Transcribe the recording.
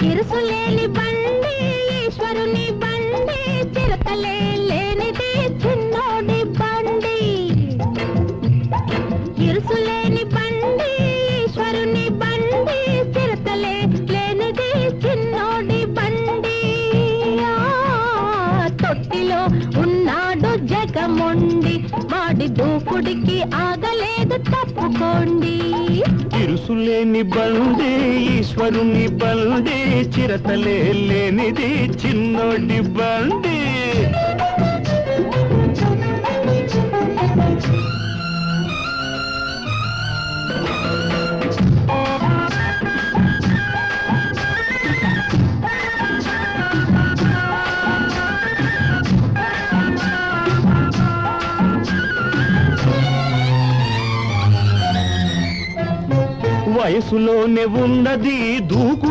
ఇరుసులేని బండి ఈశ్వరుని బండి, చిరతలే లేనిది చిన్నోడి బండి. ఇరుసులేని బండి ఈశ్వరుని బండి, చిరతలే లేనిది చిన్నోడి బండి. తొట్టిలో ఉన్నాడు జగమొండి, వాడి దూకుడికి ఆగలేదు తప్పుకోండి. ఇరుసులేని బండి ఈశ్వరుని బండి, చిరతలే లేనిది చిన్నోడి బండి. వయసులోనే ఉన్నది దూకు